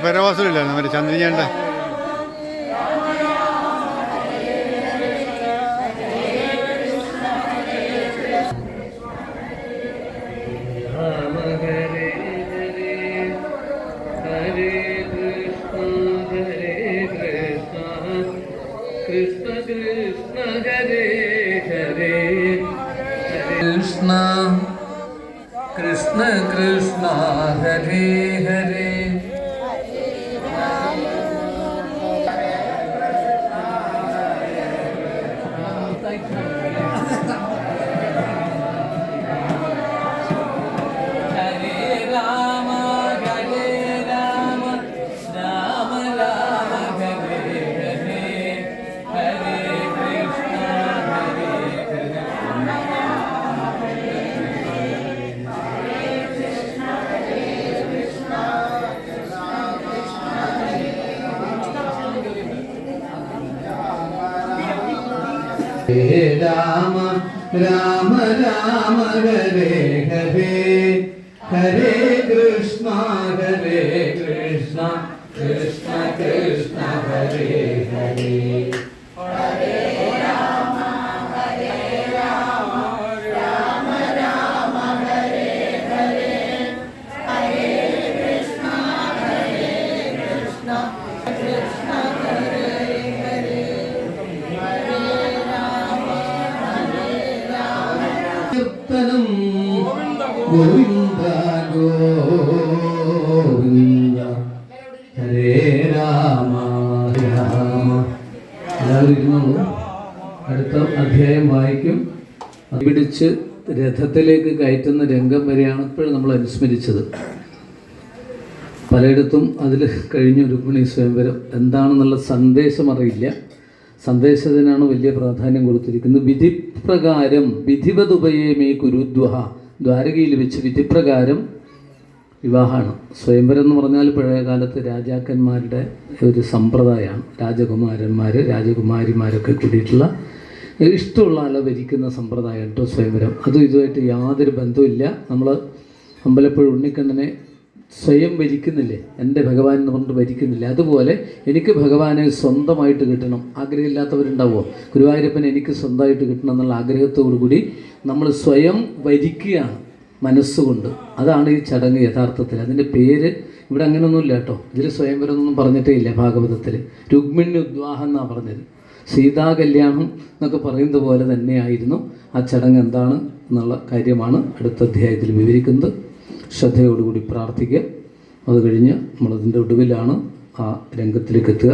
പരവാസമില്ലായിരുന്നു മറ്റേ ചന്ദ്രികേണ്ട കൃഷ്ണ കൃഷ്ണ ഹരേ ഹരേ കൃഷ്ണ കൃഷ്ണ കൃഷ്ണ ഹരേ ഹരേ ഹരേ രാമ രാമ രാമ ഹരേ ഹരേ ഹരേ കൃഷ്ണ കൃഷ്ണ കൃഷ്ണ ഹരേ ഹരേ ഹരേ രാമ രാമ രാമ ഹരേ ഹരേ ഹരേ കൃഷ്ണ കൃഷ്ണ ഹരേ ഹരേ കീർത്തനം ഗോവിന്ദ ഗോവിന്ദ ഹരേ രാമ രാമ. എല്ലാവരും ഇരുന്നോളൂ. അടുത്ത അധ്യായം വായിക്കും. പിടിച്ച് രഥത്തിലേക്ക് കയറ്റുന്ന രംഗം വരെയാണ് ഇപ്പോഴും നമ്മൾ അനുസ്മരിച്ചത്. പലയിടത്തും അതിൽ കഴിഞ്ഞ രുക്മിണി സ്വയംവരം എന്താണെന്നുള്ള സന്ദേശം അറിയില്ല. സന്ദേശത്തിനാണ് വലിയ പ്രാധാന്യം കൊടുത്തിരിക്കുന്നത്. വിധിപ്രകാരം വിധിവതുപയമേ കുരുദ്വഹ, ദ്വാരകയിൽ വെച്ച് വിധിപ്രകാരം വിവാഹമാണ്. സ്വയംവരം എന്ന് പറഞ്ഞാൽ പഴയ കാലത്ത് രാജാക്കന്മാരുടെ ഒരു സമ്പ്രദായമാണ്. രാജകുമാരന്മാർ രാജകുമാരിമാരൊക്കെ കൂടിയിട്ടുള്ള ഇഷ്ടമുള്ള ആളെ ഭരിക്കുന്ന സമ്പ്രദായം കേട്ടോ സ്വയംവരം. അതും ഇതുമായിട്ട് യാതൊരു ബന്ധവുമില്ല. നമ്മൾ അമ്പലപ്പുഴ ഉണ്ണിക്കണ്ണനെ സ്വയം ഭരിക്കുന്നില്ലേ, എൻ്റെ ഭഗവാൻ എന്ന് പറഞ്ഞിട്ട് ഭരിക്കുന്നില്ല. അതുപോലെ എനിക്ക് ഭഗവാനെ സ്വന്തമായിട്ട് കിട്ടണം ആഗ്രഹമില്ലാത്തവരുണ്ടാവുമോ? ഗുരുവായൂരപ്പൻ എനിക്ക് സ്വന്തമായിട്ട് കിട്ടണം എന്നുള്ള ആഗ്രഹത്തോടു കൂടി നമ്മൾ സ്വയം ഭരിക്കുകയാണ് മനസ്സുകൊണ്ട്. അതാണ് ഈ ചടങ്ങ് യഥാർത്ഥത്തിൽ. അതിൻ്റെ പേര് ഇവിടെ അങ്ങനെയൊന്നുമില്ല കേട്ടോ. ഇതിൽ സ്വയംവരം ഒന്നും പറഞ്ഞിട്ടേ ഇല്ല ഭാഗവതത്തിൽ. രുക്മിണി ഉദ്വാഹം എന്നാണ് പറഞ്ഞത്. സീതാ കല്യാണം എന്നൊക്കെ പറയുന്നത് പോലെ തന്നെയായിരുന്നു ആ ചടങ്ങ്. എന്താണ് എന്നുള്ള കാര്യമാണ് അടുത്ത അധ്യായത്തിൽ വിവരിക്കുന്നത്. ശ്രദ്ധയോടുകൂടി പ്രാർത്ഥിക്കുക. അത് കഴിഞ്ഞ് നമ്മളതിൻ്റെ ഒടുവിലാണ് ആ രംഗത്തിലേക്ക് എത്തുക.